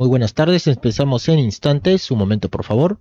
Muy buenas tardes, empezamos en instantes. Un momento, por favor.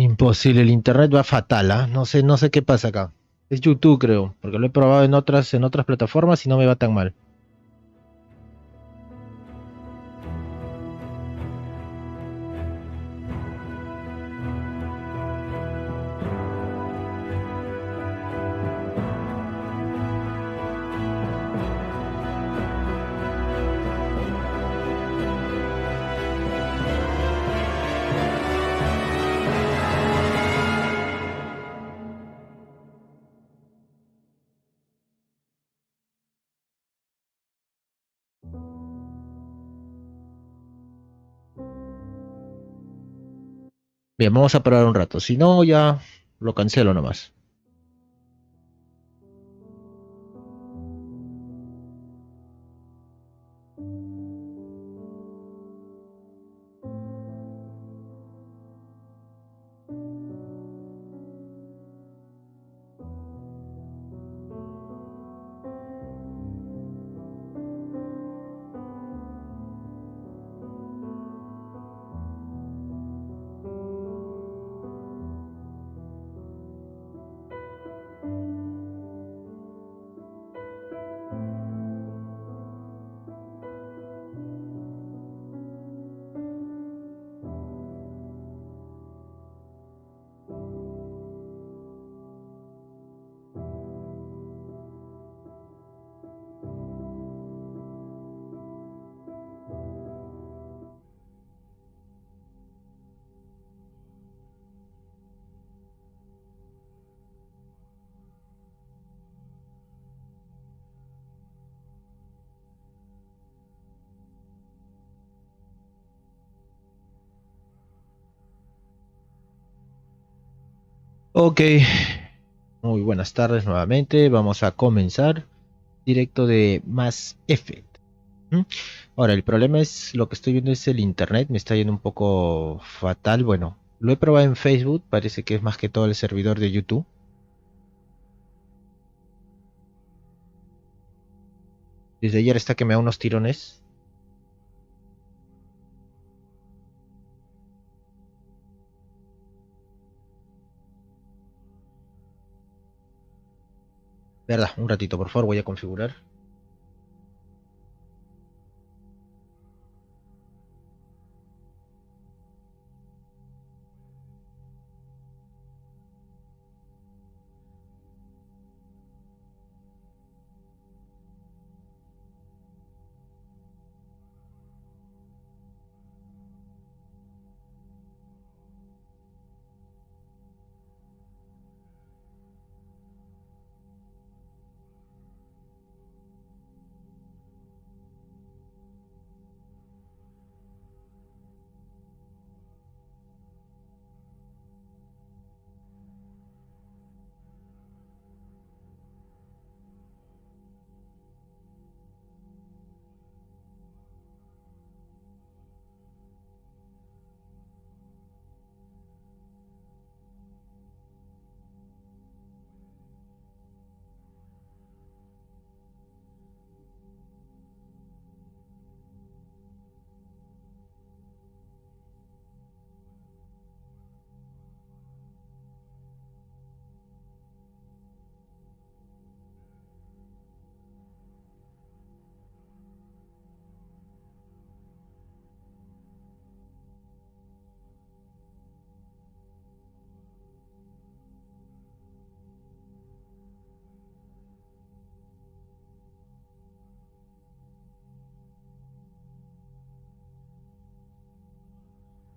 Imposible, el internet va fatal, ¿ah? No sé qué pasa acá. Es YouTube, creo, porque lo he probado en otras plataformas y no me va tan mal. Bien, vamos a probar un rato. Si no, ya lo cancelo nomás. Ok, muy buenas tardes nuevamente. Vamos a comenzar directo de Mass Effect. ¿Mm? Ahora, el problema es lo que estoy viendo es el internet, me está yendo un poco fatal. Bueno, lo he probado en Facebook, parece que es más que todo el servidor de YouTube. Desde ayer está que me da unos tirones. Verdad, un ratito, por favor, voy a configurar.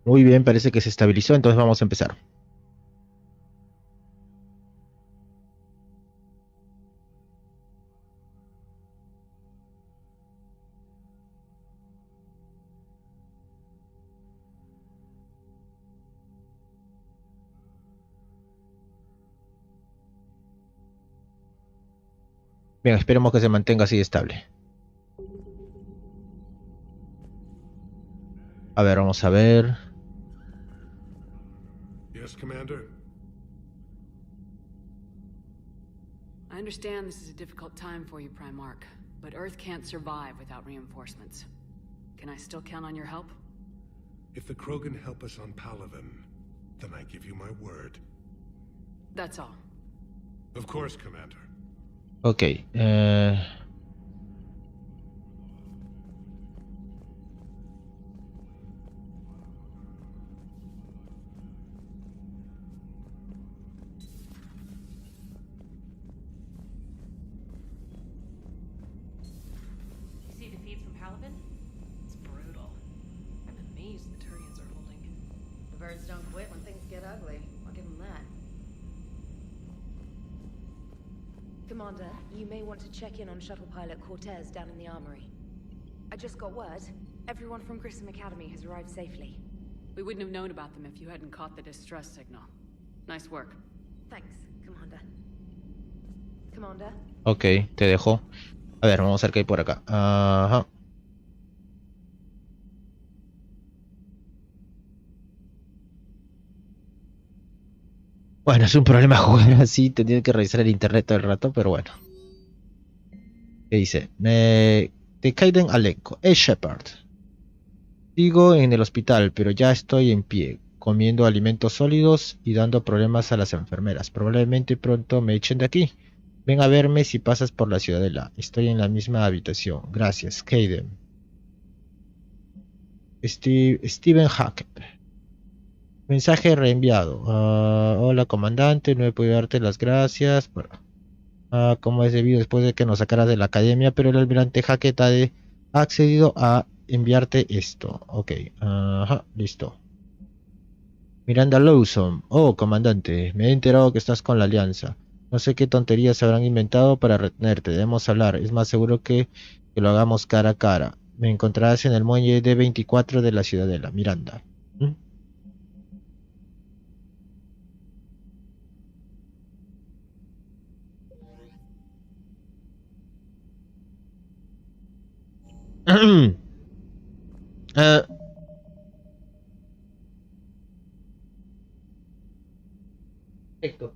Muy bien, parece que se estabilizó, entonces vamos a empezar. Bien, esperemos que se mantenga así estable. A ver, vamos a ver. Yes, Commander. I understand this is a difficult time for you, Primarch, but Earth can't survive without reinforcements. Can I still count on your help? If the Krogan help us on Palaven, then I give you my word. That's all. Of course, Commander. Ok. You see the feeds from Palaven? It's brutal. I'm amazed the Turians are holding. The birds don't quit when things get ugly. I'll give them that. Commander, you may want to check in on shuttle pilot Cortez down in the armory. I just got word. Everyone from Grissom Academy has arrived safely. We wouldn't have known about them if you hadn't caught the distress signal. Nice work. Thanks, Commander. Commander? Ok, te dejo. A ver, vamos a ver qué hay por acá. Ajá. Bueno, es un problema jugar así, tendría que revisar el internet todo el rato, pero bueno. ¿Qué dice? De Kaiden Alenko, Shepard. Sigo en el hospital, pero ya estoy en pie, comiendo alimentos sólidos y dando problemas a las enfermeras. Probablemente pronto me echen de aquí. Ven a verme si pasas por la ciudadela. Estoy en la misma habitación. Gracias, Kaiden. Steven Hackett. Mensaje reenviado. Hola, comandante. No he podido darte las gracias. Bueno, como es debido después de que nos sacaras de la academia, pero el almirante Hackett ha accedido a enviarte esto. Ok, ajá, listo. Miranda Lawson. Oh, comandante, me he enterado que estás con la Alianza. No sé qué tonterías se habrán inventado para retenerte. Debemos hablar. Es más seguro que lo hagamos cara a cara. Me encontrarás en el muelle D24 de la Ciudadela. Miranda. ¿Mm? Eh, Perfecto.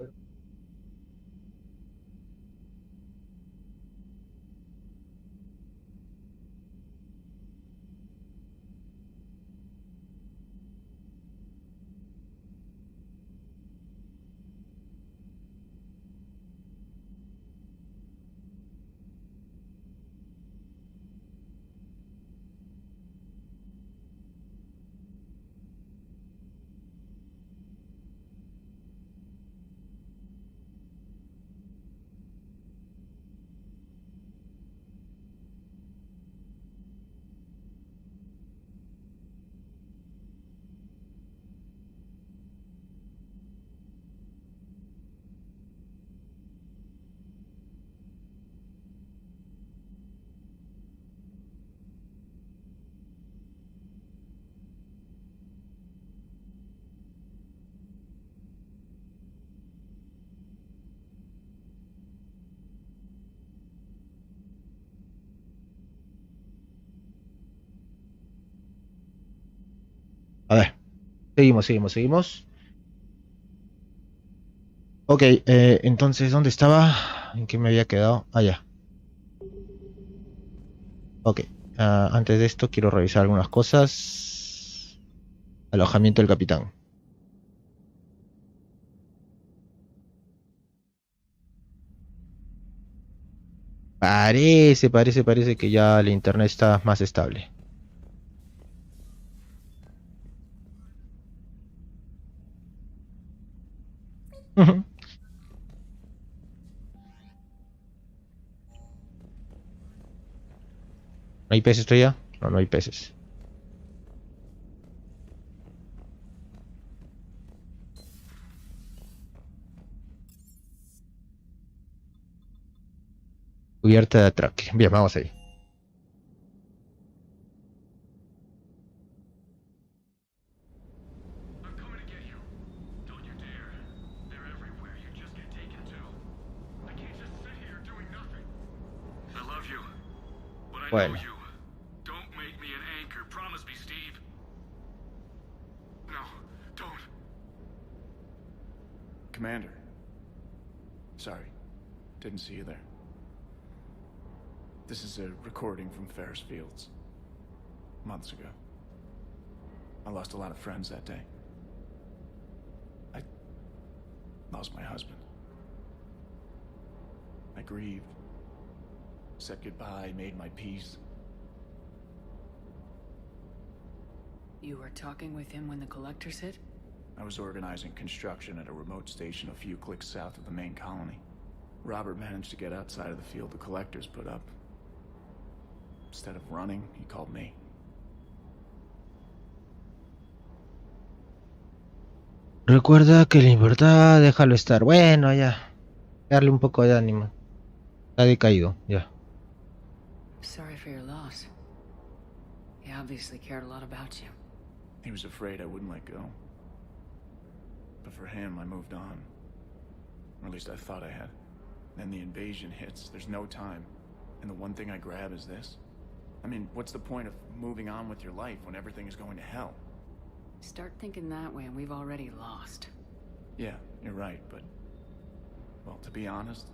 A ver, seguimos. Ok, entonces, ¿dónde estaba? ¿En qué me había quedado? Ah, ya. Ok, antes de esto quiero revisar algunas cosas. Alojamiento del capitán. Parece que ya el internet está más estable. Ujú. ¿No hay peces todavía? No, no hay peces. Cubierta de atraque. Bien, vamos ahí. Bueno. Commander. Sorry. Didn't see you there. This is a recording from Ferris Fields. Months ago. I lost a lot of friends that day. I lost my husband. I grieved. Said goodbye, made my peace. You were talking with him when the collectors hit? I was organizing construction at a remote station a few clicks south of the main colony. Robert managed to get outside of the field the collectors put up. Instead of running, he called me. Recuerda que la libertad, déjalo estar. Bueno, ya. Darle un poco de ánimo. Está decaído, ya. Sorry for your loss. He obviously cared a lot about you. He was afraid I wouldn't let go. But for him, I moved on. Or at least I thought I had. Then the invasion hits, there's no time. And the one thing I grab is this. I mean, what's the point of moving on with your life when everything is going to hell? Start thinking that way and we've already lost. Yeah, you're right, but... Well, to be honest...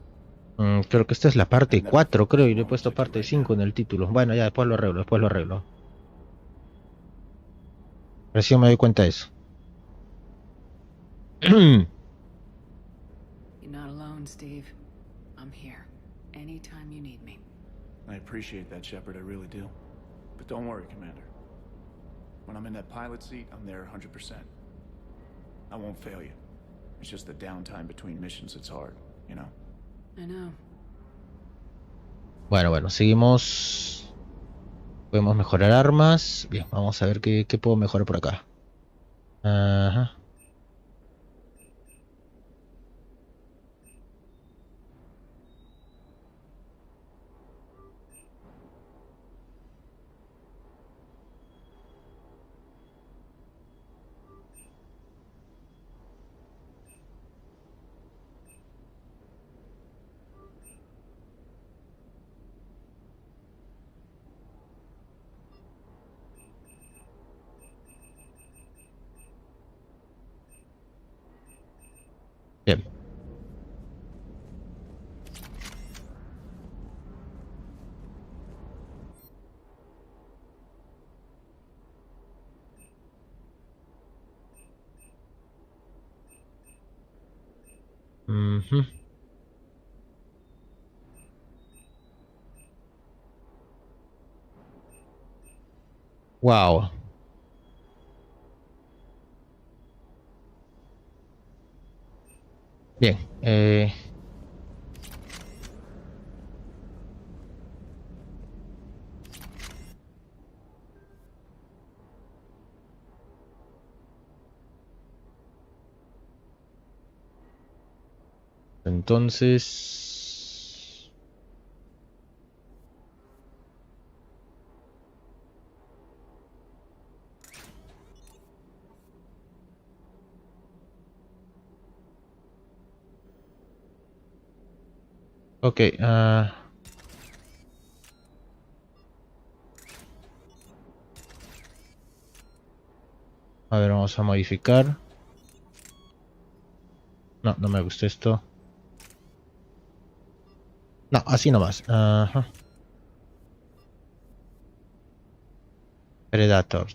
creo que esta es la parte 4, creo, y le he puesto parte 5 en el título. Bueno, ya después lo arreglo, Recién me doy cuenta de eso. You're not alone, Steve. I'm here. Anytime you need me. I appreciate that, Shepard, I really do. But don't worry, Commander. When I'm in that pilot seat, I'm there 100%. I won't fail you. It's just the downtime between missions that's hard, you know? I know. Bueno, seguimos. Podemos mejorar armas. Bien, vamos a ver qué puedo mejorar por acá. Ajá. Bien. Wow. Bien. Entonces... Ok, a ver, vamos a modificar. No, no me gusta esto. No, así nomás. Ajá. Predator.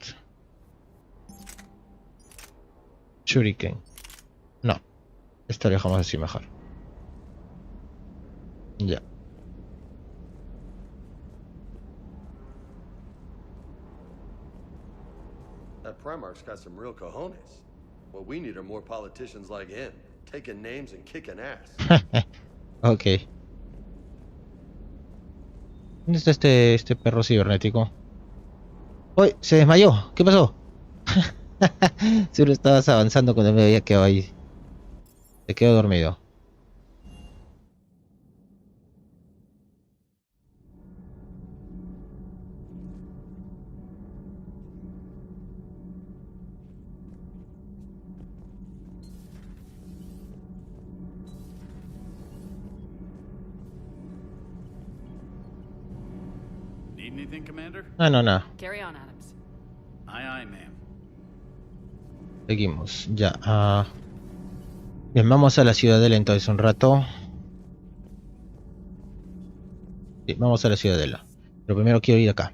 Shuriken. No. Esto lo dejamos así mejor. Ya. That Primarch's got some real cojones. What we need are more politicians like him, taking names and kicking ass. Ok. ¿Dónde está este perro cibernético? ¡Uy! ¡Se desmayó! ¿Qué pasó? Seguro estabas avanzando cuando me había quedado ahí. Se quedó dormido. anything, Commander? Ah, no, no. Carry on, Adams. Aye, aye, ma'am. Seguimos, ya. Bien, vamos a la ciudadela entonces un rato. Sí, vamos a la ciudadela. Pero primero quiero ir acá.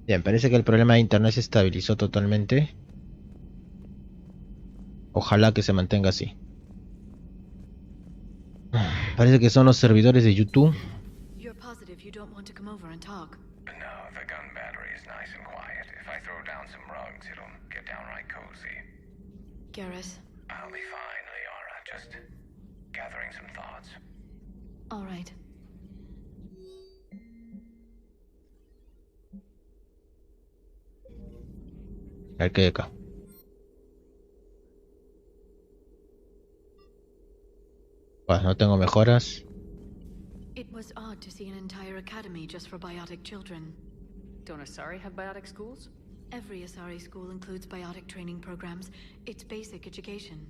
Bien, parece que el problema de internet se estabilizó totalmente. Ojalá que se mantenga así. Parece que son los servidores de YouTube. You're positive you don't want to come over and talk? No, the gun battery is nice and quiet. If I throw down some rugs, it'll get downright cozy. Garrus? I'll be fine, Liara. Just gathering some thoughts. All right. A ver qué hay acá. Bueno, no tengo mejoras. It was odd to see an entire academy just for biotic children. Don't Asari have biotic schools? Every Asari school includes biotic training programs. It's basic education.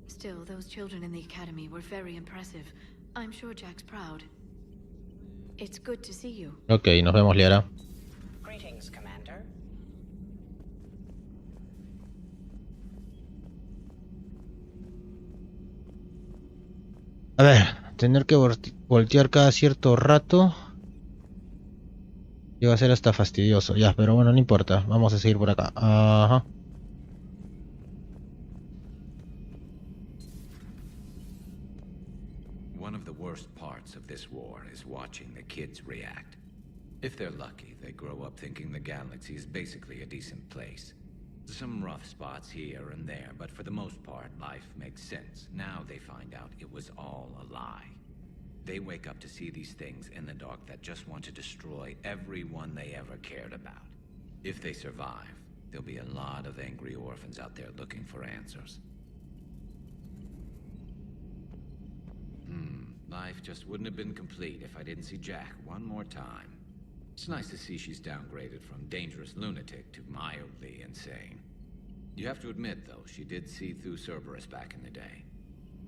Still, those children in the academy were very impressive. I'm sure Jack's proud. It's good to see you. Ok, nos vemos, Liara. Greetings, Commander. A ver, tener que voltear cada cierto rato llega a ser hasta fastidioso, ya, pero bueno, no importa, vamos a seguir por acá. Ajá. One of the worst parts of this war is watching the kids react. If they're lucky, they grow up thinking the galaxy is basically a decent place. Some rough spots here and there, but for the most part, life makes sense. Now they find out it was all a lie. They wake up to see these things in the dark that just want to destroy everyone they ever cared about. If they survive, there'll be a lot of angry orphans out there looking for answers. Life just wouldn't have been complete if I didn't see Jack one more time. It's nice to see she's downgraded from dangerous lunatic to mildly insane. You have to admit, though, she did see through Cerberus back in the day.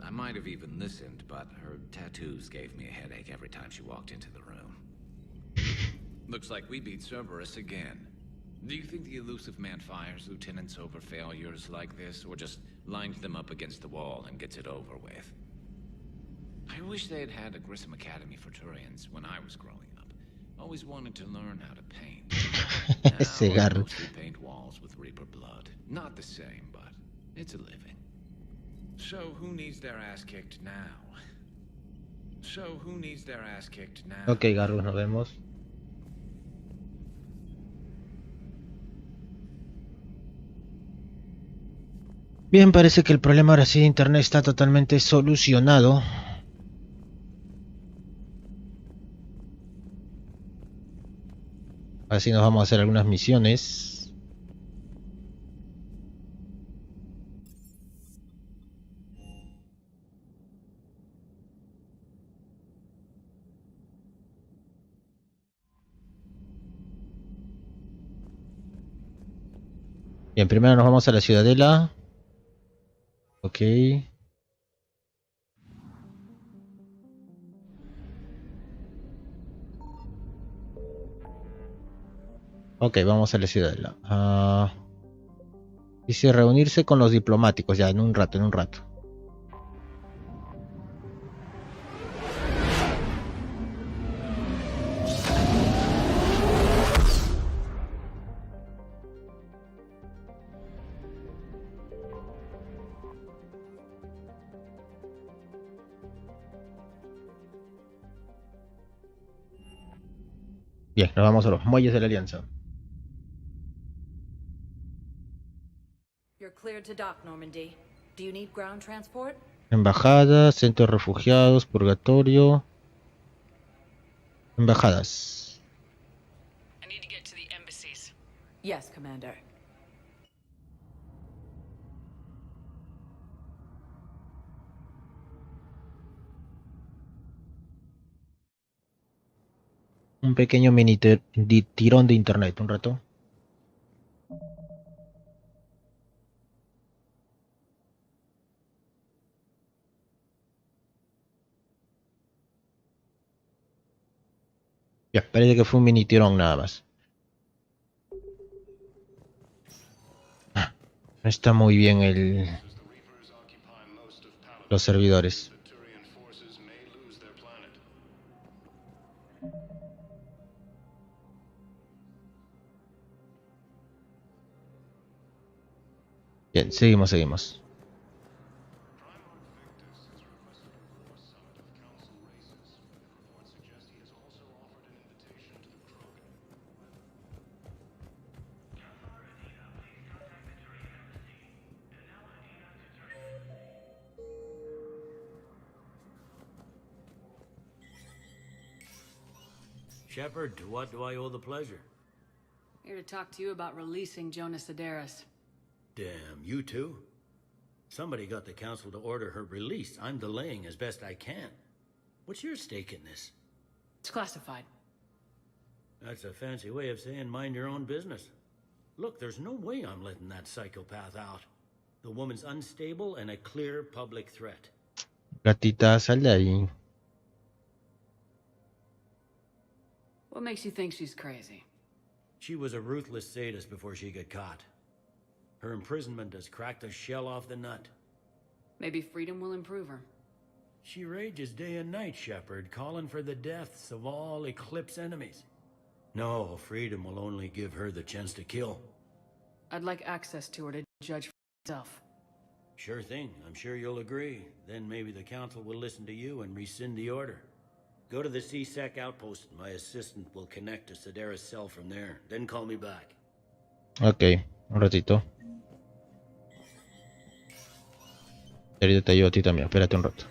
I might have even listened, but her tattoos gave me a headache every time she walked into the room. Looks like we beat Cerberus again. Do you think the elusive man fires lieutenants over failures like this, or just lines them up against the wall and gets it over with? I wish they had a Grissom Academy for Turians when I was growing up. Always wanted to learn how to paint. Now I mostly paint walls with Reaper blood. Not the same, but it's a living. So who needs their ass kicked now? Ok, Garrus, nos vemos. Bien, parece que el problema ahora sí de internet está totalmente solucionado. Así nos vamos a hacer algunas misiones. Bien, primero nos vamos a la ciudadela. Ok. Ok, vamos a la ciudadela. Dice reunirse con los diplomáticos, ya, en un rato. Bien, nos vamos a los muelles de la Alianza. You're cleared to dock, Normandy. Do you need ground transport? Embajada, centro de refugiados, purgatorio. Embajadas. I need to get to the embassies. Yes, Commander. Un pequeño mini tirón de internet, un rato. Ya, parece que fue un mini tirón nada más. No está muy bien los servidores. Bien, seguimos. Shepard, to what do I owe the pleasure? Here to talk to you about releasing Jonas Sedaris. Damn, you too? Somebody got the council to order her release. I'm delaying as best I can. What's your stake in this? It's classified. That's a fancy way of saying mind your own business. Look, there's no way I'm letting that psychopath out. The woman's unstable and a clear public threat. Gatita, sal de ahí. What makes you think she's crazy? She was a ruthless sadist before she got caught. Her imprisonment has cracked the shell off the nut. Maybe freedom will improve her. She rages day and night, Shepard, calling for the deaths of all Eclipse enemies. No, freedom will only give her the chance to kill. I'd like access to her to judge for myself. Sure thing. I'm sure you'll agree. Then maybe the council will listen to you and rescind the order. Go to the C-Sec outpost. My assistant will connect to Sedaris' cell from there. Then call me back. Ok, un ratito. Ahorita te ayudo a ti también, espérate un rato.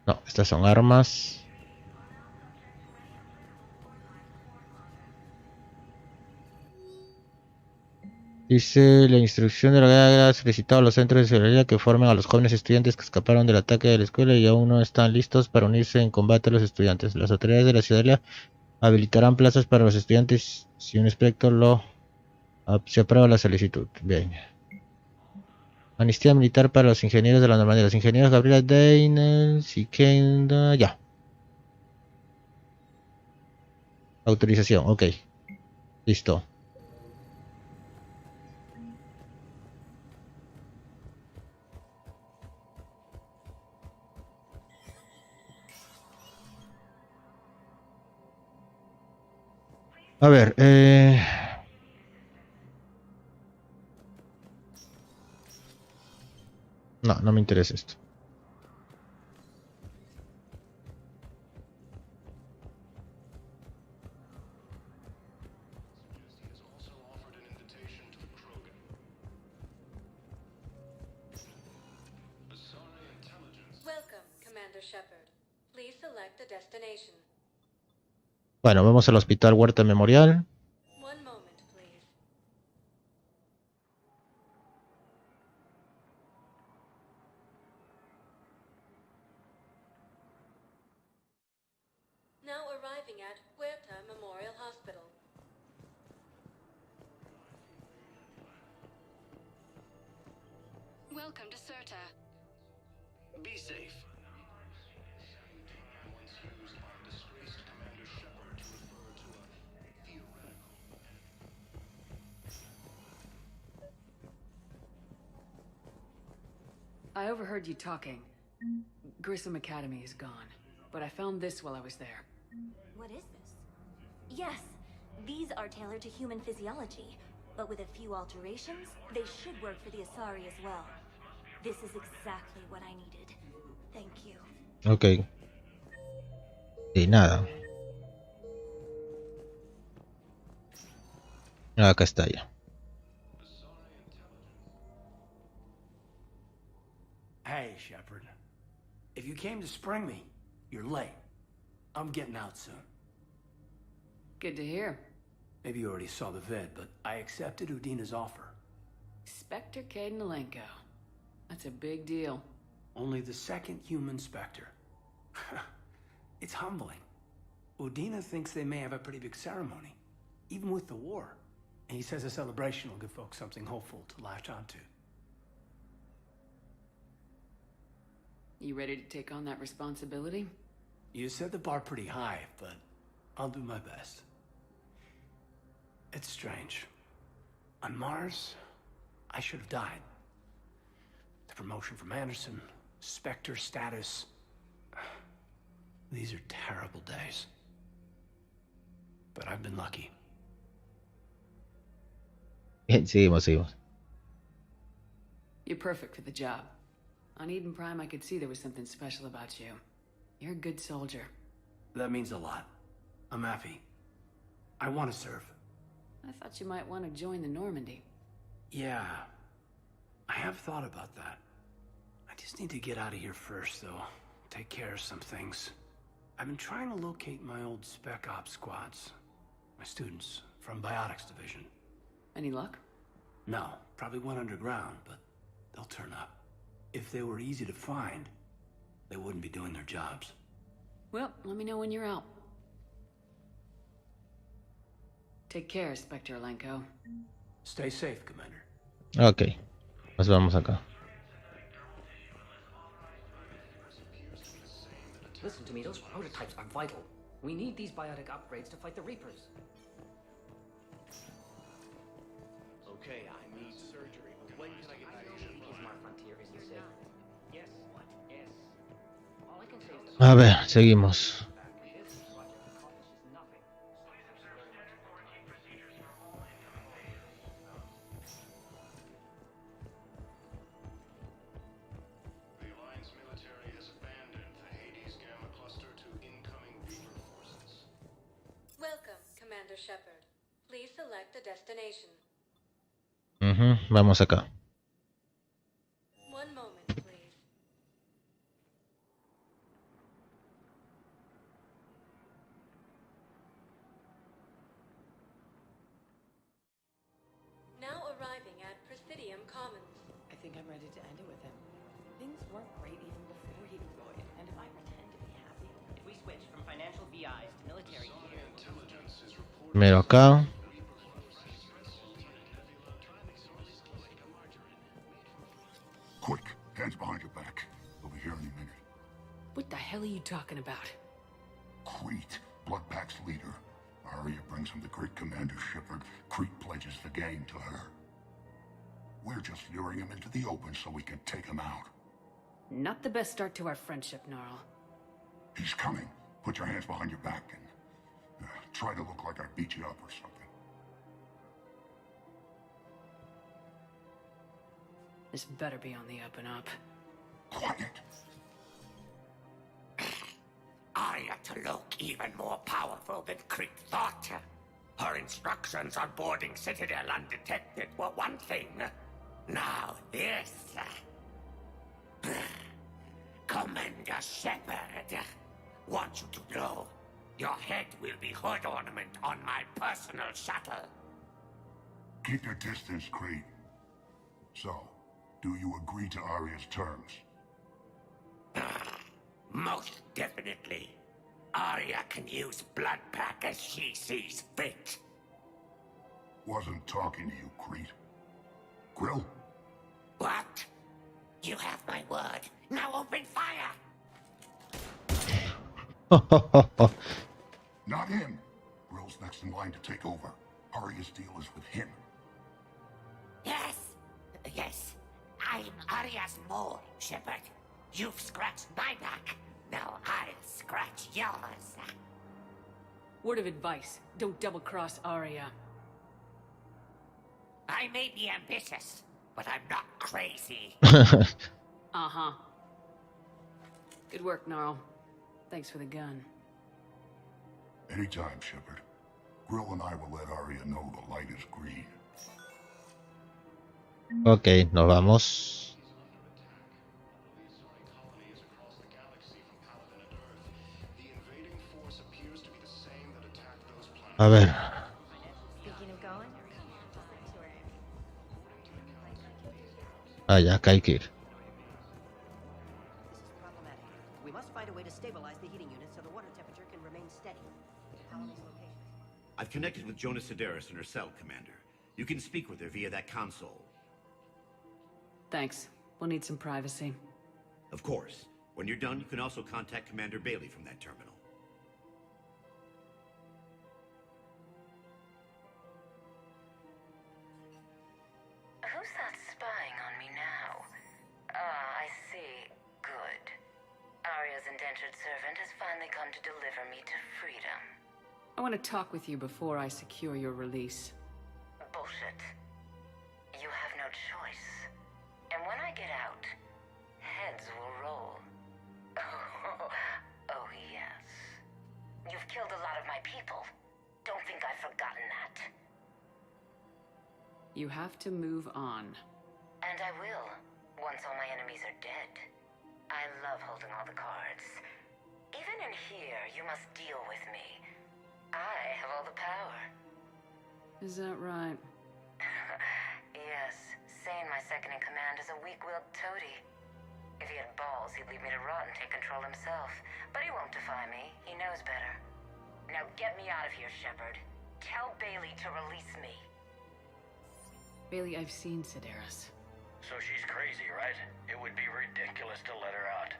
No, estas son armas. Dice la instrucción de la guerra ha solicitado a los centros de seguridad que formen a los jóvenes estudiantes que escaparon del ataque de la escuela y aún no están listos para unirse en combate a los estudiantes. Las autoridades de la ciudadela habilitarán plazas para los estudiantes si un inspector se aprueba la solicitud. Bien. Amnistía militar para los ingenieros de la normalidad. Los ingenieros Gabriela Deinel, Sikenda, ya. Autorización, ok. Listo. A ver, no me interesa esto. Welcome, Commander Shepard. Please select a destination. Bueno, vamos al Hospital Huerta Memorial. One moment, please. Now arriving at Huerta Memorial Hospital. Welcome to Serta. Be safe. I overheard you talking. Grissom Academy is gone, but I found this while I was there. What is this? Yes, these are tailored to human physiology, but with a few alterations, they should work for the Asari as well. This is exactly what I needed. Thank you. Ok. Y nada. Acá está ya. Hey, Shepard. If you came to spring me, you're late. I'm getting out soon. Good to hear. Maybe you already saw the vid, but I accepted Udina's offer. Spectre Cadenalenko. That's a big deal. Only the second human Spectre. It's humbling. Udina thinks they may have a pretty big ceremony, even with the war. And he says a celebration will give folks something hopeful to latch onto. You ready to take on that responsibility? You set the bar pretty high, but I'll do my best. It's strange. On Mars, I should have died. The promotion from Anderson, Spectre status. These are terrible days. But I've been lucky. Seguimos. You're perfect for the job. On Eden Prime, I could see there was something special about you. You're a good soldier. That means a lot. I'm happy. I want to serve. I thought you might want to join the Normandy. Yeah. I have thought about that. I just need to get out of here first, though. Take care of some things. I've been trying to locate my old Spec Ops squads. My students from Biotics Division. Any luck? No, probably went underground, but they'll turn up. If they were easy to find, they wouldn't be doing their jobs. Well, let me know when you're out. Take care, Spectre Alenko. Stay safe, Commander. Ok, nos vamos acá. Listen to me, those prototypes are vital. We need these biotic upgrades to fight the Reapers. Okay, I need surgery. When can I get back to the Smart Frontier isn't safe. Yes. What? Yes. All I can say is that A ver, seguimos. Welcome, Commander Shepard. Please select a destination. Vamos acá. One moment, please. Now arriving at Presidium Commons. I think I'm ready to end it with him. Things weren't great even before he joined, and if I pretend to be happy... if we switch from financial VIs to military gear... Primero acá. Quick, hands behind your back. We'll be here any minute. What the hell are you talking about? Crete, Bloodpack's leader. Arya brings him to Great Commander Shepard. Crete pledges the game to her. We're just luring him into the open so we can take him out. Not the best start to our friendship, Gnarl. He's coming. Put your hands behind your back and try to look like I beat you up or something. This better be on the up and up. Quiet. Arya to look even more powerful than Crete thought. Her instructions on boarding Citadel undetected were one thing. Now this. Commander Shepard, want you to know, your head will be hood ornament on my personal shuttle. Keep your distance, Crete. So, do you agree to Arya's terms? Most definitely. Arya can use Bloodpack as she sees fit. Wasn't talking to you, Crete. Grill? What? You have my word. Now open fire! Not him. Grill's next in line to take over. Arya's deal is with him. Yes. Yes. I'm Arya's mole, Shepard. You've scratched my back. Now I'll scratch yours. Word of advice, don't double-cross Arya. I may be ambitious, but I'm not crazy. Uh-huh. Good work, Gnarl. Thanks for the gun. Anytime, Shepard. Grill and I will let Arya know the light is green. Ok, nos vamos. A ver. Ah, ya, acá hay que ir. We must find a way to stabilize the heating unit so the water temperature can remain steady. I've connected with Jonas Sedaris in her cell, Commander. You can speak with her via that console. Thanks. We'll need some privacy. Of course. When you're done, you can also contact Commander Bailey from that terminal. Who's that spying on me now? Ah, I see. Good. Arya's indentured servant has finally come to deliver me to freedom. I want to talk with you before I secure your release. Bullshit. You have no choice. And when I get out, heads will roll. Oh, yes. You've killed a lot of my people. Don't think I've forgotten that. You have to move on. And I will, once all my enemies are dead. I love holding all the cards. Even in here, you must deal with me. I have all the power. Is that right? Yes, Sane, my second in command, is a weak-willed toady. If he had balls, he'd leave me to rot and take control himself. But he won't defy me. He knows better. Now get me out of here, Shepard. Tell Bailey to release me. Bailey, I've seen Sedaris. So she's crazy, right? It would be ridiculous to let her out.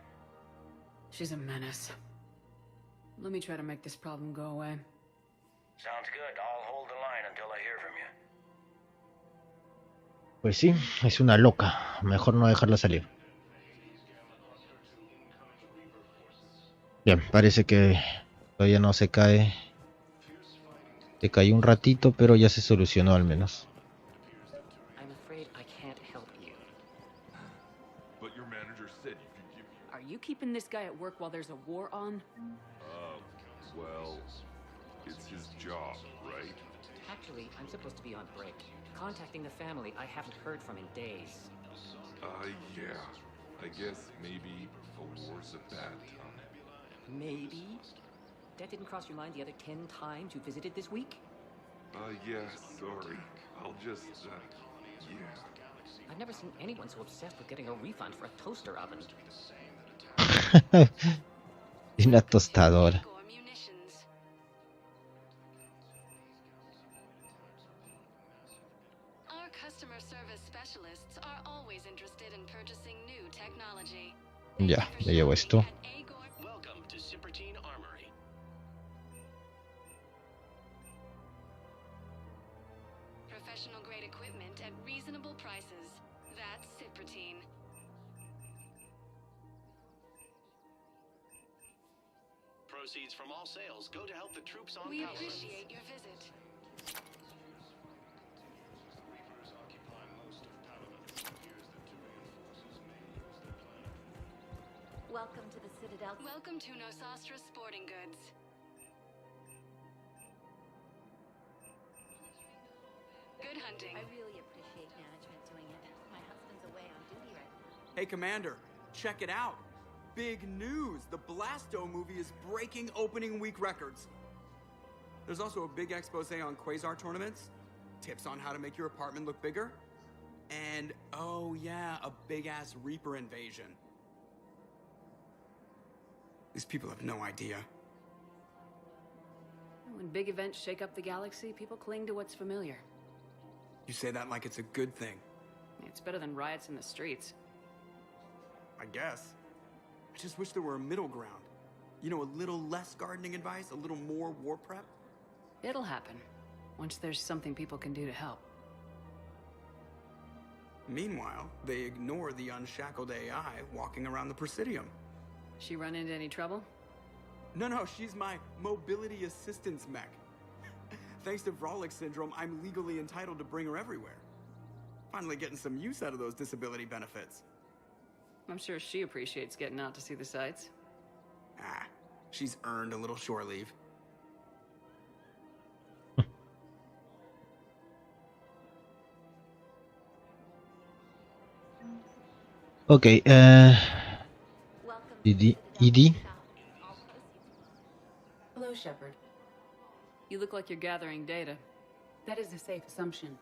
She's a menace. Let me try to make this problem go away. Sounds good. I'll hold the line until I hear from you. Pues sí, es una loca. Mejor no dejarla salir. Bien, parece que todavía no se cae. Se cayó un ratito, pero ya se solucionó al menos. I'm afraid I can't help you. But your manager said you could give me... Are you keeping this guy at work while there's a war on? Well, it's his job, right? Actually, I'm supposed to be on break. Contacting the family I haven't heard from in days. Yeah. I guess maybe a war's a bad time. Maybe? That didn't cross your mind the other 10 times you visited this week? Yeah, sorry. I'll just, yeah. I've never seen anyone so obsessed with getting a refund for a toaster oven. Una tostadora. Our customer service specialists are always interested in purchasing new technology. Ya, ya llevo esto. Welcome to Cypertine Armory. Professional grade equipment at reasonable prices. That's Cypertine. Proceeds from all sales go to help the troops on We power. appreciate your visit. Welcome to the Citadel. Welcome to Nosastra Sporting Goods. Good hunting. I really appreciate management doing it. My husband's away on duty right now. Hey, Commander, check it out. Big news! The Blasto movie is breaking opening week records. There's also a big expose on Quasar tournaments, tips on how to make your apartment look bigger, and, oh yeah, a big-ass Reaper invasion. These people have no idea. When big events shake up the galaxy, people cling to what's familiar. You say that like it's a good thing. It's better than riots in the streets. I guess. I just wish there were a middle ground. You know, a little less gardening advice, a little more war prep. It'll happen, once there's something people can do to help. Meanwhile, they ignore the unshackled AI walking around the Presidium. She run into any trouble? No, she's my mobility assistance mech. Thanks to Vrolic syndrome, I'm legally entitled to bring her everywhere. Finally getting some use out of those disability benefits. I'm sure she appreciates getting out to see the sights. Ah, she's earned a little shore leave. Okay, ED? Hello, Shepard. You look like you're gathering data. That is a safe assumption.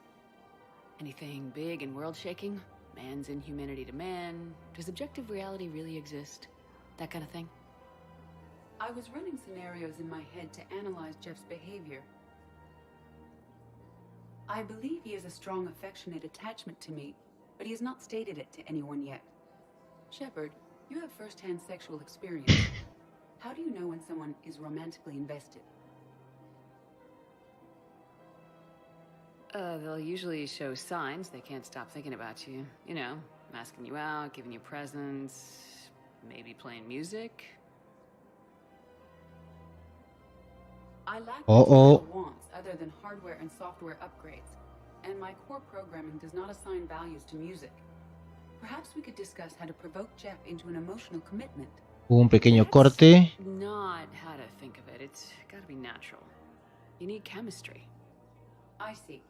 Anything big and world-shaking? Man's inhumanity to man. Does objective reality really exist? That kind of thing. I was running scenarios in my head to analyze Jeff's behavior. I believe he has a strong affectionate attachment to me, but he has not stated it to anyone yet. Shepard, you have first-hand sexual experience. How do you know when someone is romantically invested? They'll usually show signs they can't stop thinking about you. You know, asking you out, giving you presents, maybe playing music. I lack material wants other than hardware and software upgrades, and my core programming does not assign values to music. Perhaps we could discuss how to provoke Jeff into an emotional commitment. Hubo un pequeño corte. Not how to think of it. It's got to be natural. You need chemistry. I see.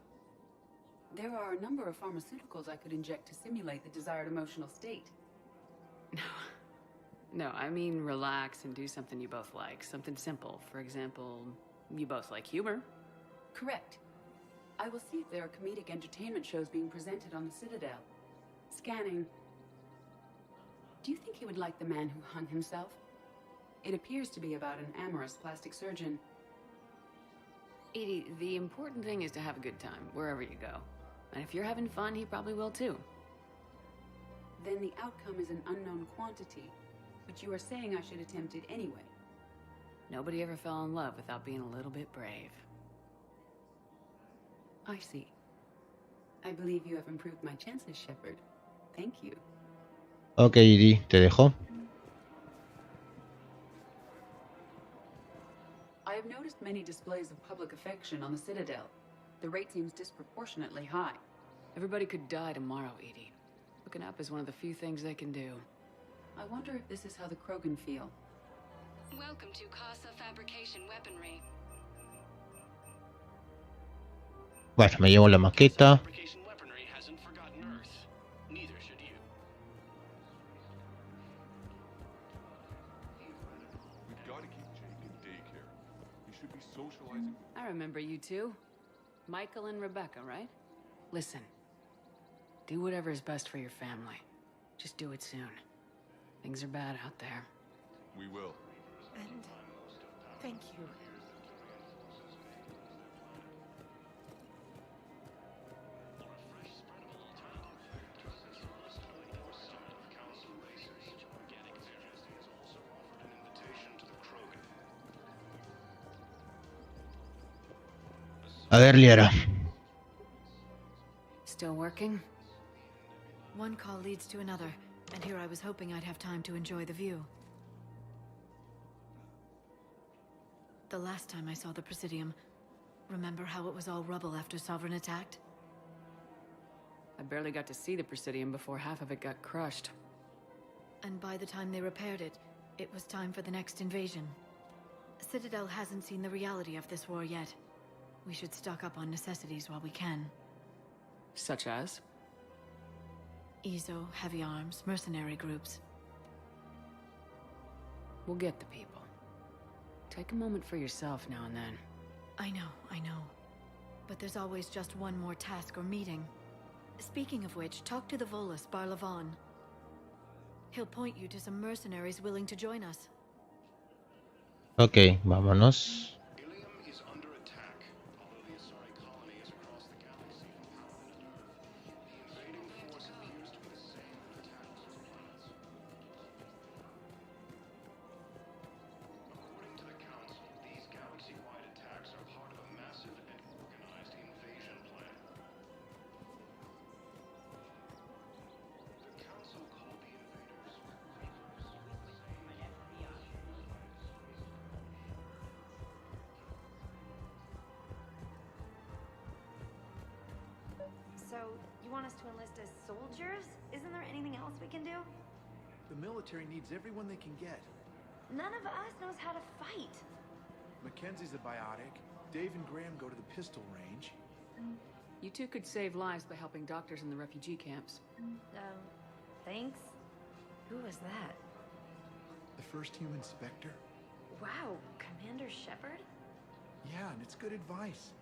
There are a number of pharmaceuticals I could inject to simulate the desired emotional state. No, I mean relax and do something you both like. Something simple. For example, you both like humor. Correct. I will see if there are comedic entertainment shows being presented on the Citadel. Scanning. Do you think he would like The Man Who Hung Himself? It appears to be about an amorous plastic surgeon. Edie, the important thing is to have a good time, wherever you go. And if you're having fun, he probably will too. Then the outcome is an unknown quantity, but you are saying I should attempt it anyway. Nobody ever fell in love without being a little bit brave. I see. I believe you have improved my chances, Shepard. Thank you. Ok, Edie, te dejo. I have noticed many displays of public affection on the Citadel. The rate seems disproportionately high. Everybody could die tomorrow, Edie. Looking up is one of the few things they can do. I wonder if this is how the Krogan feel. Welcome to Casa Fabrication Weaponry. Bueno, me llevo la maqueta. I remember you two. Michael and Rebecca, right? Listen. Do whatever is best for your family. Just do it soon. Things are bad out there. We will. And thank you. A ver, Liara. Still working? One call leads to another, and here I was hoping I'd have time to enjoy the view. The last time I saw the Presidium, remember how it was all rubble after Sovereign attacked? I barely got to see the Presidium before half of it got crushed. And by the time they repaired it, it was time for the next invasion. Citadel hasn't seen the reality of this war yet. We should stock up on necessities while we can. Such as? EZO, heavy arms, mercenary groups. We'll get the people. Take a moment for yourself now and then. I know. But there's always just one more task or meeting. Speaking of which, talk to the Volus, Barlavon. He'll point you to some mercenaries willing to join us. Ok, vámonos. So, you want us to enlist as soldiers? Isn't there anything else we can do? The military needs everyone they can get. None of us knows how to fight. Mackenzie's a biotic. Dave and Graham go to the pistol range. You two could save lives by helping doctors in the refugee camps. Thanks. Who was that? The first human Spectre? Wow, Commander Shepard? Yeah, and it's good advice.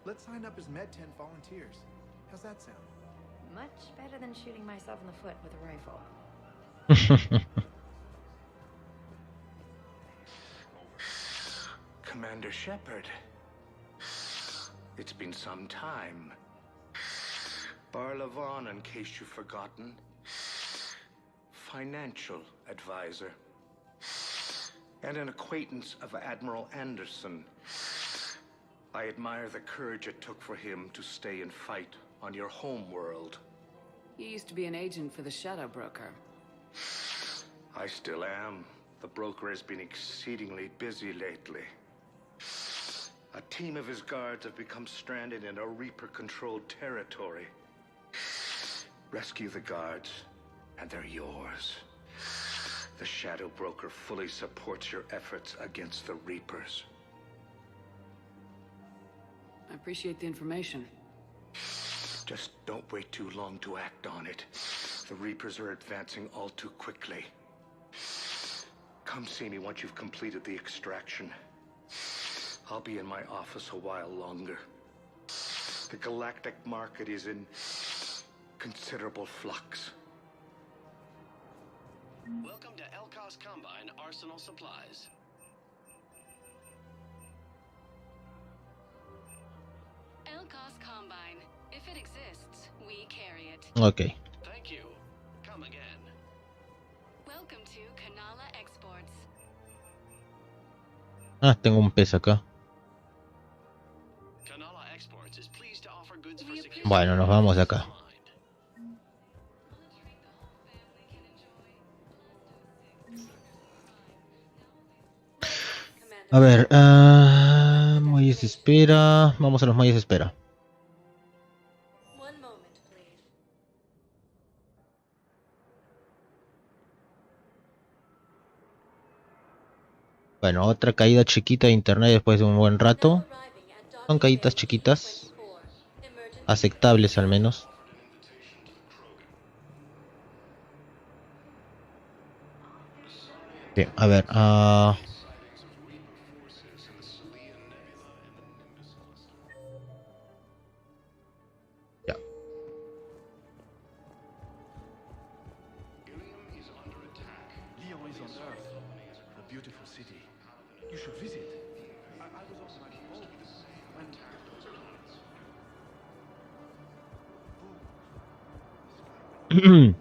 Let's sign up as Med 10 volunteers. How's that sound? Much better than shooting myself in the foot with a rifle. Commander Shepard. It's been some time. Barlavon, in case you've forgotten. Financial advisor. And an acquaintance of Admiral Anderson. I admire the courage it took for him to stay and fight on your home world. You used to be an agent for the Shadow Broker. I still am. The broker has been exceedingly busy lately. A team of his guards have become stranded in a Reaper-controlled territory. Rescue the guards, and they're yours. The Shadow Broker fully supports your efforts against the Reapers. I appreciate the information. Just don't wait too long to act on it. The Reapers are advancing all too quickly. Come see me once you've completed the extraction. I'll be in my office a while longer. The galactic market is in considerable flux. Welcome to Elkos Combine Arsenal Supplies. Elkos Combine. If it exists, we carry it. Ok. Thank you. Come again. Welcome to Kanala Exports. Ah, tengo un pez acá. Kanala Exports is pleased to offer goods for security. Bueno, nos vamos de acá. A ver, muelles de espera. Vamos a los muelles de espera. Bueno, otra caída chiquita de internet después de un buen rato. Son caídas chiquitas, aceptables al menos. Bien, a ver, ya. Un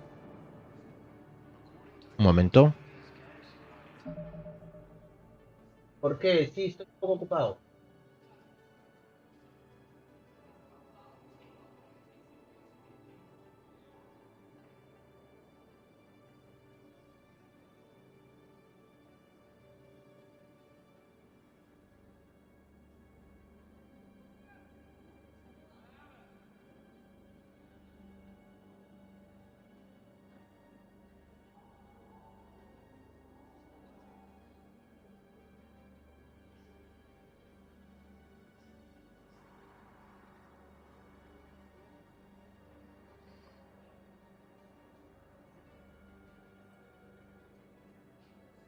momento. ¿Por qué? Sí, estoy un poco ocupado.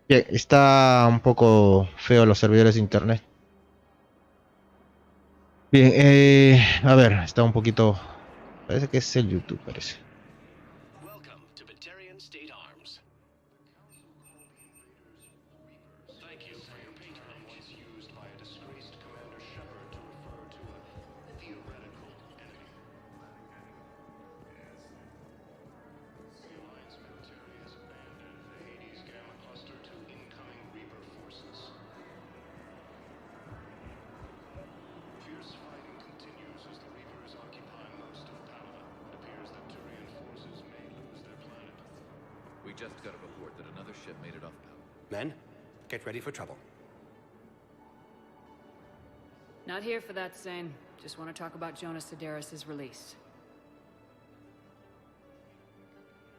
Bien, está un poco feo los servidores de internet. Bien, a ver, está un poquito... Parece que es el YouTube, parece. Welcome to Batarian State Arms. Thank you for your patronage. Used by a disgraced Commander Shepard to refer to a theoretical enemy. The Alliance military has abandoned the Hades Gamma cluster to incoming Reaper forces. Fierce fighting continues as the Reapers occupy most of Pala. It appears that Turian forces may lose their planet. We just got a report that another ship made it off Pala. Men, get ready for trouble. Not here for that, Zane. Just want to talk about Jonas Sedaris' release.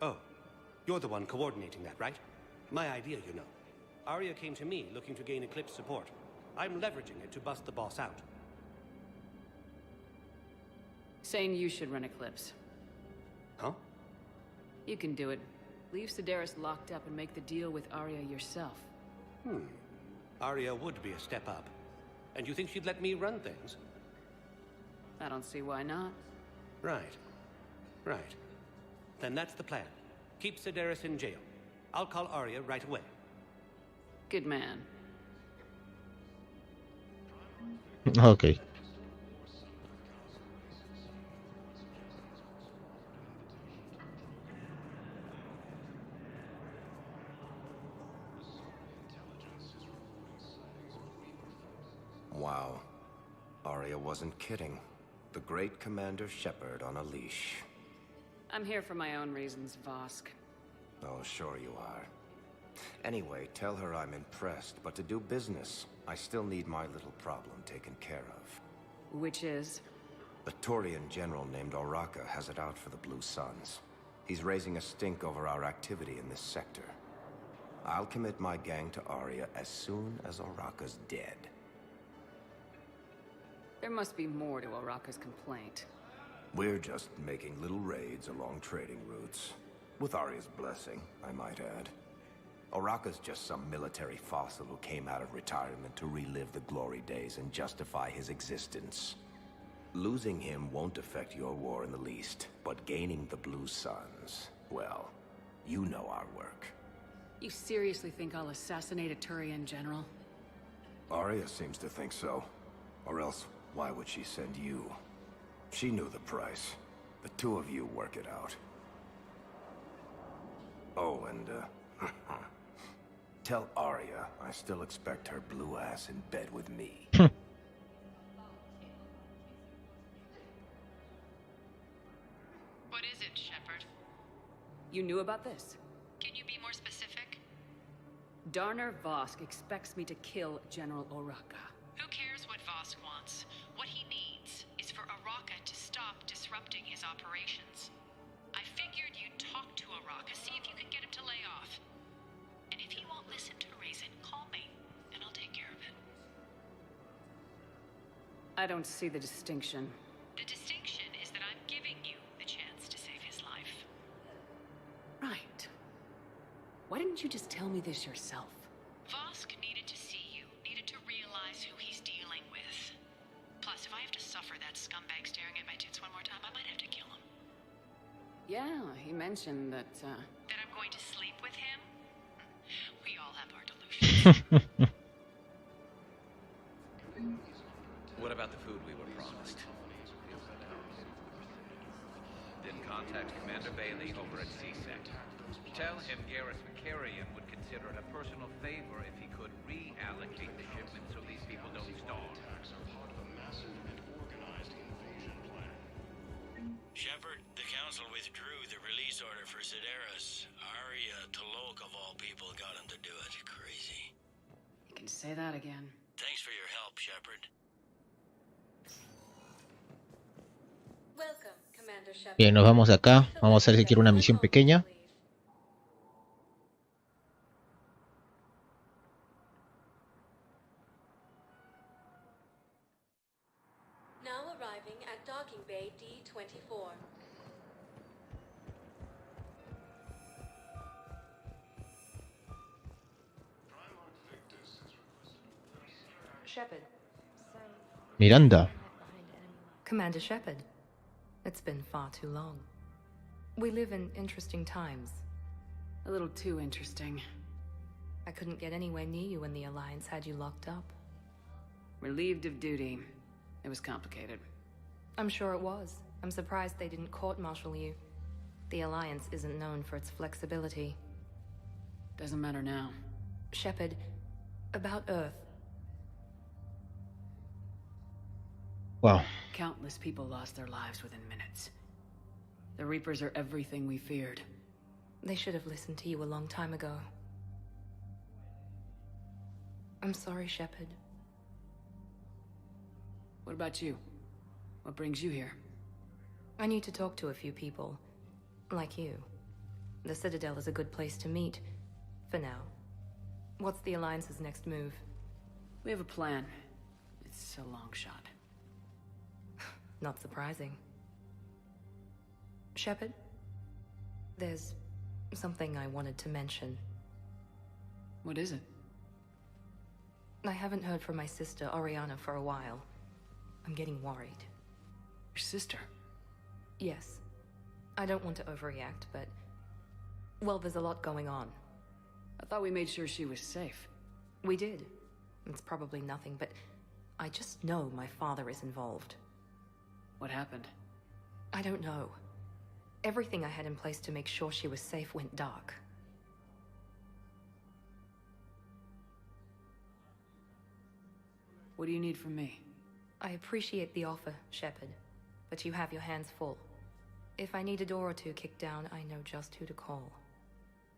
Oh, you're the one coordinating that, right? My idea, you know. Arya came to me looking to gain Eclipse support. I'm leveraging it to bust the boss out. Saying you should run Eclipse. Huh? You can do it. Leave Sedaris locked up and make the deal with Arya yourself. Arya would be a step up. And you think she'd let me run things? I don't see why not. Right. Right. Then that's the plan. Keep Sedaris in jail. I'll call Arya right away. Good man. Okay. Wow. Arya wasn't kidding. The great Commander Shepard on a leash. I'm here for my own reasons, Vosk. Oh, sure you are. Anyway, tell her I'm impressed, but to do business, I still need my little problem taken care of. Which is? A Turian general named Oraka has it out for the Blue Suns. He's raising a stink over our activity in this sector. I'll commit my gang to Arya as soon as Oraka's dead. There must be more to Oraka's complaint. We're just making little raids along trading routes. With Arya's blessing, I might add. Oraka's just some military fossil who came out of retirement to relive the glory days and justify his existence. Losing him won't affect your war in the least, but gaining the Blue Suns, well, you know our work. You seriously think I'll assassinate a Turian general? Arya seems to think so. Or else, why would she send you? She knew the price. The two of you work it out. Oh, and, tell Arya I still expect her blue ass in bed with me. What is it, Shepard? You knew about this? Can you be more specific? Darner Vosk expects me to kill General Oraka. Who cares what Vosk wants? What he needs is for Oraka to stop disrupting his operations. I figured you'd talk to Oraka, see if you can get him to lay off. And if he won't listen to reason, call me, and I'll take care of it. I don't see the distinction. The distinction is that I'm giving you the chance to save his life. Right. Why didn't you just tell me this yourself? Vosk needed to see you, needed to realize who he's dealing with. Plus, if I have to suffer that scumbag staring at my tits one more time, I might have to kill him. Yeah, he mentioned that, That I'm going to sleep with him? We all have our delusions. What about the food we were promised? Didn't contact Commander Bailey over at CSEC. Tell him Garrus Vicarian would consider it a personal favor if he could reallocate the shipment so these people don't starve. Shepard, the Council withdrew the release order for Sedaris. Arya Talok, of all people, got him to do it. Crazy. You can say that again. Thanks for your help, Shepard. Welcome, Commander Shepard. Bien, nos vamos acá. Vamos a ver si quiero una misión pequeña. Now arriving at docking bay D-24. Shepard. Miranda. Commander Shepard. It's been far too long. We live in interesting times. A little too interesting. I couldn't get anywhere near you when the Alliance had you locked up. Relieved of duty. It was complicated. I'm sure it was. I'm surprised they didn't court-martial you. The Alliance isn't known for its flexibility. Doesn't matter now. Shepard, about Earth. Wow. Countless people lost their lives within minutes. The Reapers are everything we feared. They should have listened to you a long time ago. I'm sorry, Shepard. What about you? What brings you here? I need to talk to a few people. Like you. The Citadel is a good place to meet. For now. What's the Alliance's next move? We have a plan. It's a long shot. Not surprising. Shepard? There's something I wanted to mention. What is it? I haven't heard from my sister, Oriana, for a while. I'm getting worried. Your sister? Yes. I don't want to overreact, but... well, there's a lot going on. I thought we made sure she was safe. We did. It's probably nothing, but I just know my father is involved. What happened? I don't know. Everything I had in place to make sure she was safe went dark. What do you need from me? I appreciate the offer, Shepard, but you have your hands full. If I need a door or two kicked down, I know just who to call.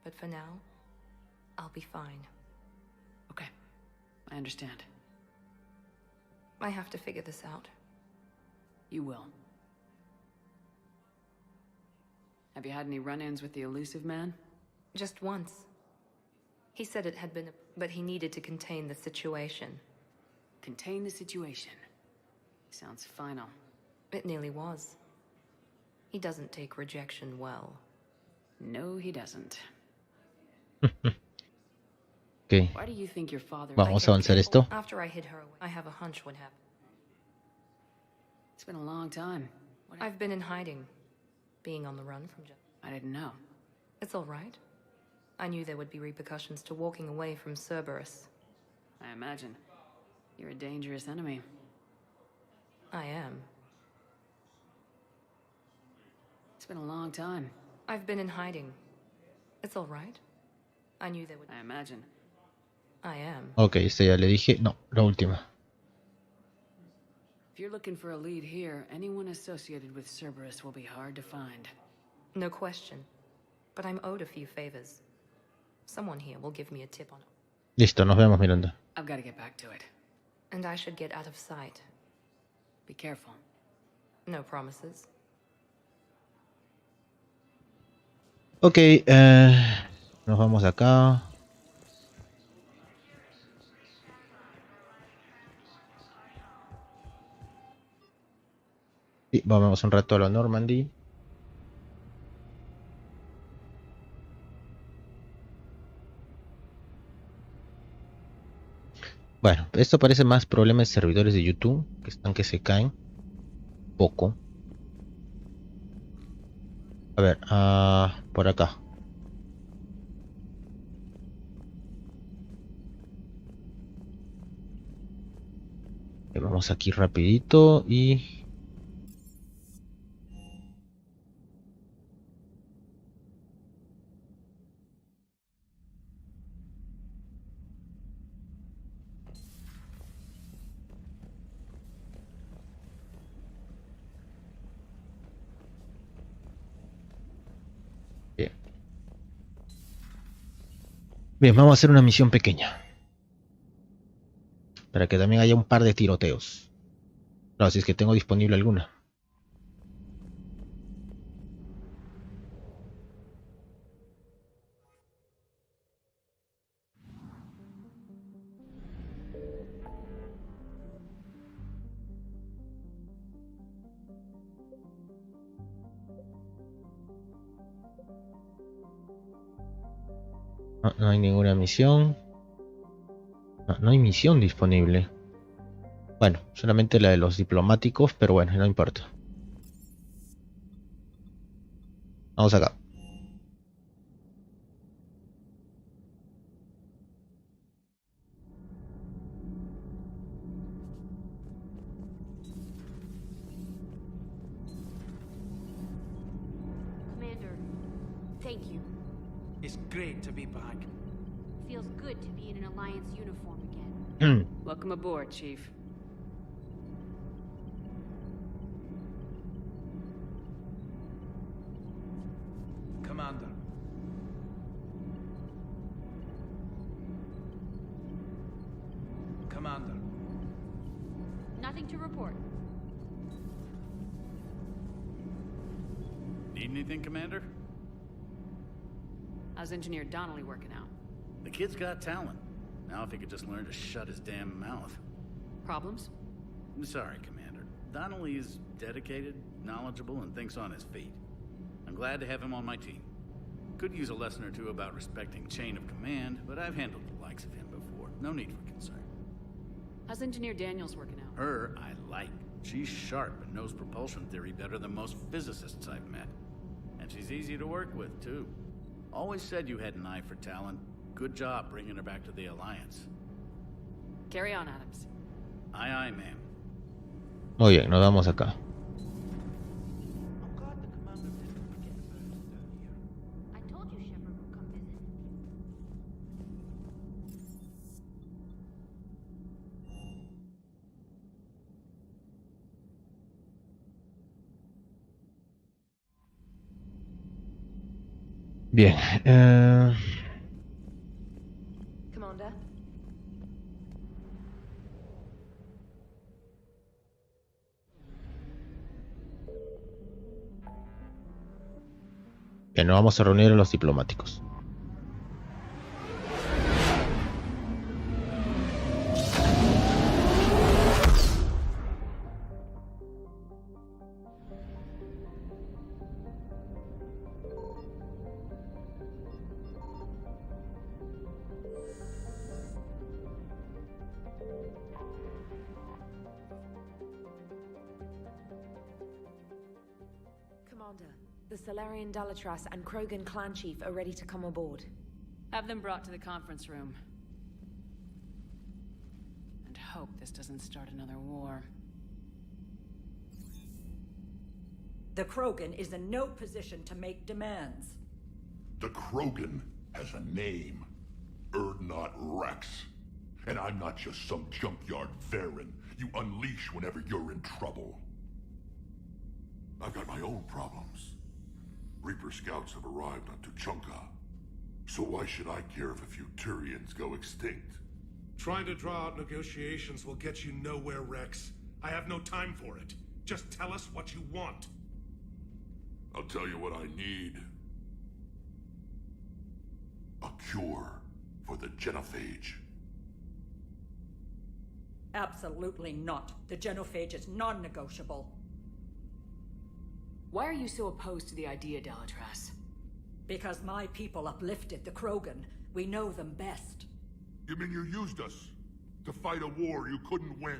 But for now, I'll be fine. Okay, I understand. I have to figure this out. You will. Have you had any run-ins with the elusive man? Just once. He said it had been but he needed to contain the situation. Contain the situation. Sounds final. It nearly was. He doesn't take rejection well. No, he doesn't. Okay. Why do you think your father... Vamos a avanzar esto. After I hid her away, I have a hunch what happened. It's been a long time. I've been in hiding. Being on the run from... I didn't know. It's all right. I knew there would be repercussions to walking away from Cerberus. I imagine. You're a dangerous enemy. I am. It's been a long time. I've been in hiding. It's all right. I knew there would... I imagine. I am. Ok, este ya le dije. No, la última. If you're looking for a lead here, anyone associated with Cerberus will be hard to find. No question. But I'm owed a few favors. Someone here will give me a tip on it. Listo, nos vemos, Miranda. I've got to get back to it. And I should get out of sight. Be careful. No promises. Ok, nos vamos acá. Sí, vamos un rato a la Normandy. Bueno, esto parece más problemas de servidores de YouTube, que están que se caen. Poco. A ver, por acá. Vamos aquí rapidito y... Bien, vamos a hacer una misión pequeña. Para que también haya un par de tiroteos. No, si es que tengo disponible alguna. No, no hay ninguna misión. No, no hay misión disponible. Bueno, solamente la de los diplomáticos, pero bueno, no importa. Vamos acá. Commander, thank you. It's great to be back. Feels good to be in an Alliance uniform again. Welcome aboard, Chief. Commander. Commander. Nothing to report. Need anything, Commander? How's Engineer Donnelly working out? The kid's got talent. Now if he could just learn to shut his damn mouth. Problems? I'm sorry, Commander. Donnelly is dedicated, knowledgeable, and thinks on his feet. I'm glad to have him on my team. Could use a lesson or two about respecting chain of command, but I've handled the likes of him before. No need for concern. How's Engineer Daniels working out? Her, I like. She's sharp and knows propulsion theory better than most physicists I've met. And she's easy to work with, too. Always said you had an eye for talent. Good job bringing her back to the Alliance. Carry on, Adams. Aye, aye, ma'am. Muy bien, nos vamos acá. I told you Shepard would come visit. Bien. Commander? Bien, nos vamos a reunir a los diplomáticos. Commander, the Salarian Dalatras and Krogan clan chief are ready to come aboard. Have them brought to the conference room. And hope this doesn't start another war. The Krogan is in no position to make demands. The Krogan has a name. Erdnot Rex. And I'm not just some junkyard Varen you unleash whenever you're in trouble. I've got my own problems. Reaper scouts have arrived on Tuchanka. So why should I care if a few Turians go extinct? Trying to draw out negotiations will get you nowhere, Rex. I have no time for it. Just tell us what you want. I'll tell you what I need. A cure for the genophage. Absolutely not. The genophage is non-negotiable. Why are you so opposed to the idea, Dalatras? Because my people uplifted the Krogan. We know them best. You mean you used us to fight a war you couldn't win?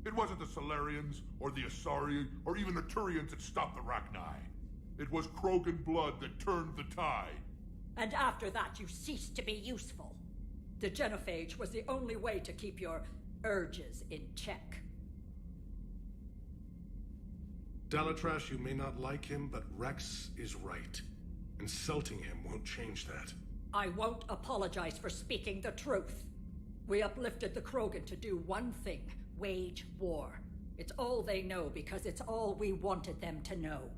It wasn't the Salarians, or the Asari, or even the Turians that stopped the Rachni. It was Krogan blood that turned the tide. And after that, you ceased to be useful. The genophage was the only way to keep your urges in check. Dalatras, you may not like him, but Rex is right. Insulting him won't change that. I won't apologize for speaking the truth. We uplifted the Krogan to do one thing: wage war. It's all they know because it's all we wanted them to know.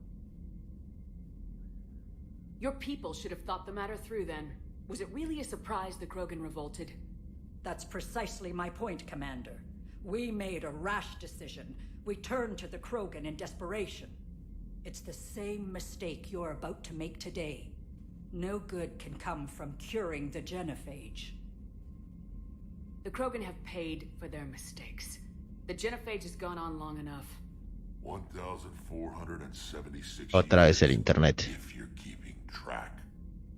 Your people should have thought the matter through then. Was it really a surprise the Krogan revolted? That's precisely my point, Commander. We made a rash decision. We turned to the Krogan in desperation. It's the same mistake you're about to make today. No good can come from curing the genophage. The Krogan have paid for their mistakes. The genophage has gone on long enough. 1,476 Otra vez el internet. if you're keeping track.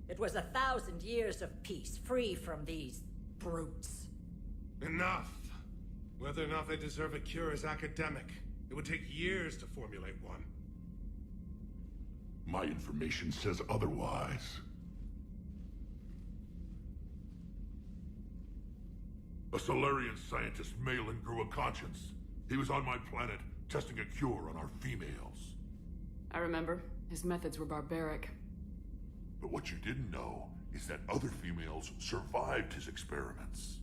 It was 1,000 years of peace, free from these brutes. Enough! Whether or not they deserve a cure is academic. It would take years to formulate one. My information says otherwise. A Solarian scientist, Malin, grew a conscience. He was on my planet, testing a cure on our females. I remember. His methods were barbaric. But what you didn't know is that other females survived his experiments.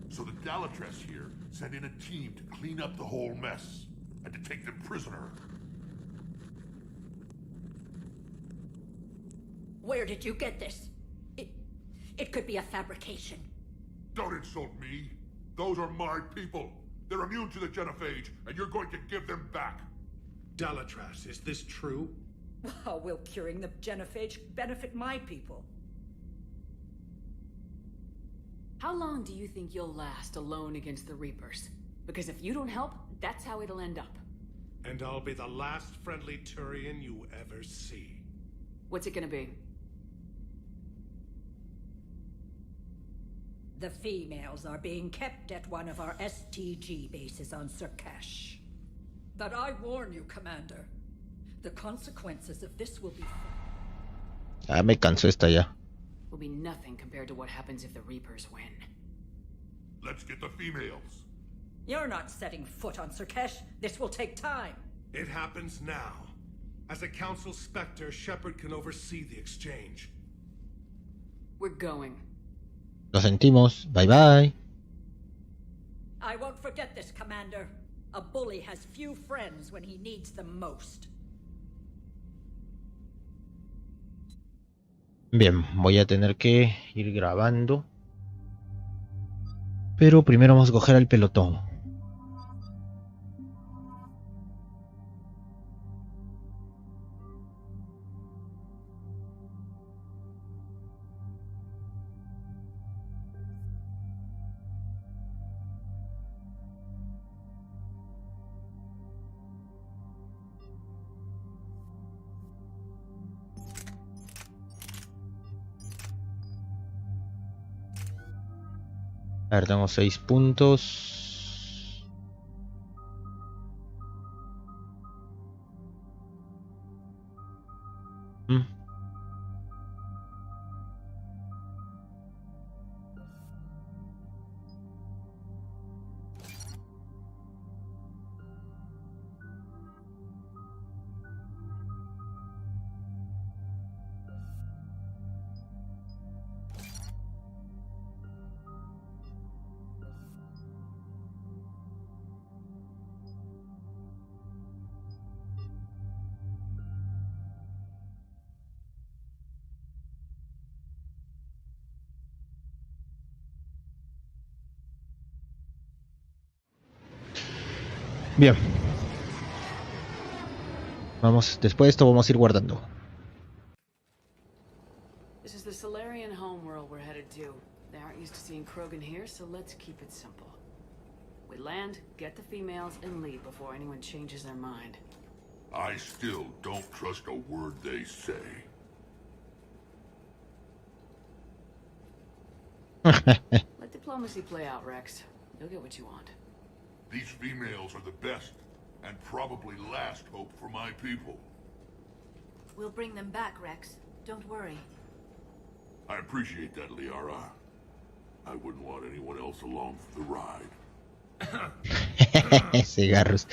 So the Dalatras here sent in a team to clean up the whole mess, and to take them prisoner. Where did you get this? It could be a fabrication. Don't insult me. Those are my people. They're immune to the genophage, and you're going to give them back. Dalatras, is this true? How will curing the genophage benefit my people? How long do you think you'll last alone against the Reapers? Because if you don't help, that's how it'll end up. And I'll be the last friendly Turian you ever see. What's it gonna be? The females are being kept at one of our STG bases on Surkash. But I warn you, Commander. The consequences of this will be... Ah, me cansó esta ya. Will be nothing compared to what happens if the Reapers win. Let's get the females. You're not setting foot on Surkesh. This will take time. It happens now. As a council specter, Shepard can oversee the exchange. We're going. Lo sentimos. Bye bye. I won't forget this, Commander. A bully has few friends when he needs them most. Bien, voy a tener que ir grabando. Pero primero vamos a coger al pelotón. A ver, tengo 6 puntos. Bien. Vamos, después de esto vamos a ir guardando. This is the Solarian homeworld we're headed to. They aren't used to seeing Krogan here, so let's keep it simple. We land, get the females, and leave before anyone changes their mind. I still don't trust a word they say. Let diplomacy play out, Rex. You'll get what you want. These females are the best, and probably last hope for my people. We'll bring them back, Rex. Don't worry. I appreciate that, Liara. I wouldn't want anyone else along for the ride. Cigarros.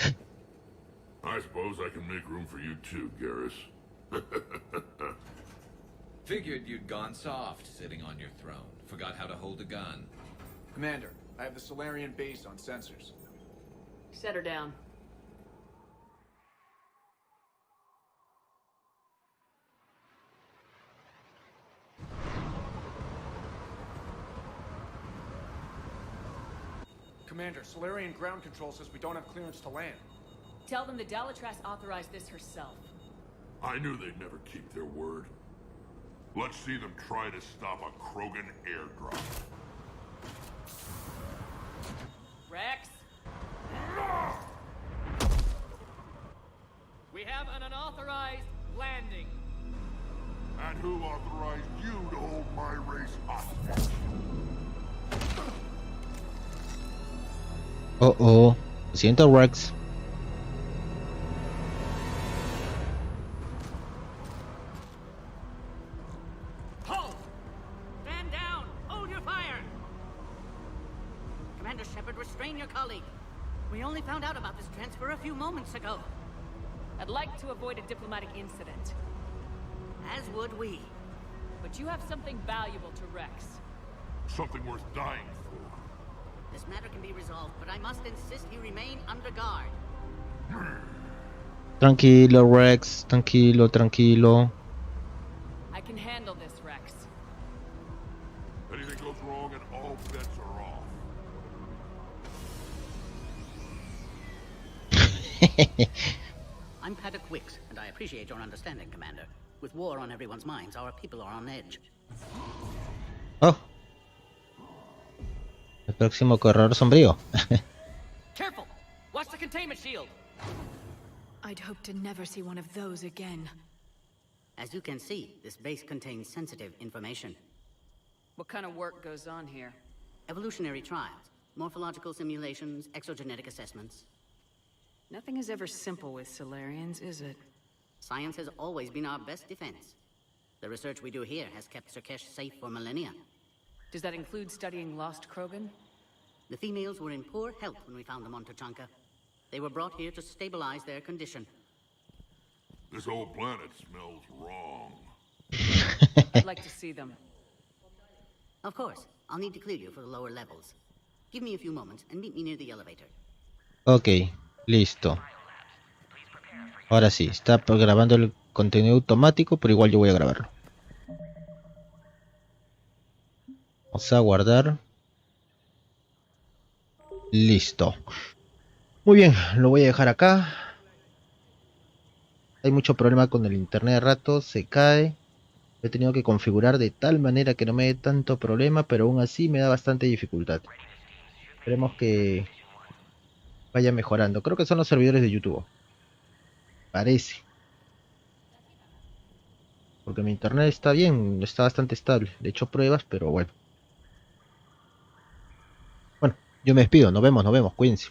I suppose I can make room for you too, Garrus. Figured you'd gone soft, sitting on your throne. Forgot how to hold a gun. Commander, I have the Solarian base on sensors. Set her down. Commander, Solarian ground control says we don't have clearance to land. Tell them the Dalatras authorized this herself. I knew they'd never keep their word. Let's see them try to stop a Krogan airdrop. Rex? We have an unauthorized landing. And who authorized you to hold my race hostage? Lo siento, Rex. Halt! Stand down! Hold your fire! Commander Shepard, restrain your colleague. We only found out about this transfer a few moments ago. I'd like to avoid a diplomatic incident. As would we. But you have something valuable to Rex. Something worth dying for. This matter can be resolved, but I must insist he remain under guard. Tranquilo, Rex. Tranquilo, tranquilo. I can handle this, Rex. Anything goes wrong and all bets are off. I'm Paddock Wicks, and I appreciate your understanding, Commander. With war on everyone's minds, our people are on edge. Oh. El próximo corredor sombrío. Careful! Watch the containment shield! I'd hope to never see one of those again. As you can see, this base contains sensitive information. What kind of work goes on here? Evolutionary trials, morphological simulations, exogenetic assessments. Nothing is ever simple with Solarians, is it? Science has always been our best defense. The research we do here has kept Sirkesh safe for millennia. Does that include studying lost Krogan? The females were in poor health when we found them on Tachanka. They were brought here to stabilize their condition. This whole planet smells wrong. I'd like to see them. Of course. I'll need to clear you for the lower levels. Give me a few moments and meet me near the elevator. Ok, listo. Ahora sí, está grabando el contenido automático, pero igual yo voy a grabarlo. Vamos a guardar. Listo. Muy bien, lo voy a dejar acá. Hay mucho problema con el internet de rato, se cae. He tenido que configurar de tal manera que no me dé tanto problema, pero aún así me da bastante dificultad. Esperemos que vaya mejorando. Creo que son los servidores de YouTube. Parece. Porque mi internet está bien, está bastante estable. Le he hecho pruebas, pero bueno. Bueno, yo me despido. Nos vemos, cuídense.